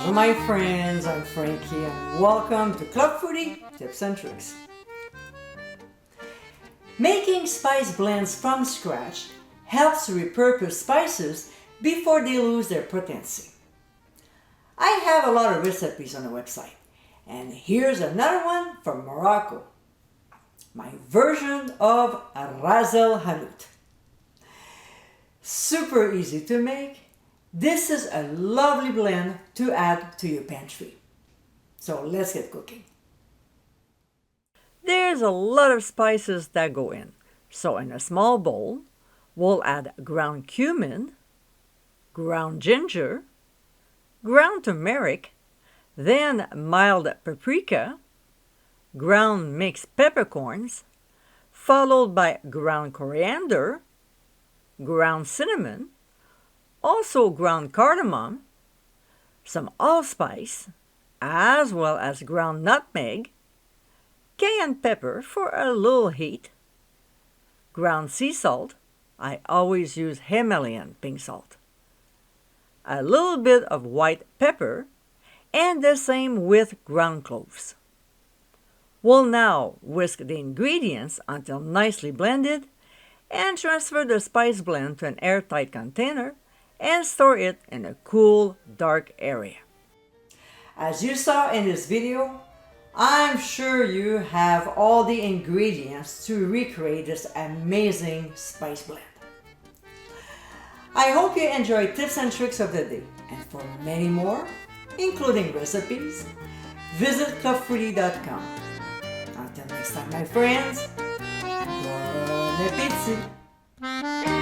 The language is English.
Bonjour my friends, I'm Frankie and welcome to Club Foodie Tips and Tricks. Making spice blends from scratch helps repurpose spices before they lose their potency. I have a lot of recipes on the website, and here's another one from Morocco. My version of Ras el Hanout. Super easy to make. This is a lovely blend to add to your pantry. So let's get cooking. There's a lot of spices that go in. So in a small bowl, we'll add ground cumin, ground ginger, ground turmeric, then mild paprika, ground mixed peppercorns, followed by ground coriander, ground cinnamon, also ground cardamom, some allspice, as well as ground nutmeg, cayenne pepper for a little heat, ground sea salt, I always use Himalayan pink salt, a little bit of white pepper, and the same with ground cloves. We'll now whisk the ingredients until nicely blended and transfer the spice blend to an airtight container and store it in a cool, dark area. As you saw in this video, I'm sure you have all the ingredients to recreate this amazing spice blend. I hope you enjoyed tips and tricks of the day, and for many more, including recipes, visit clubfoodie.com. Until next time, my friends, bon appétit!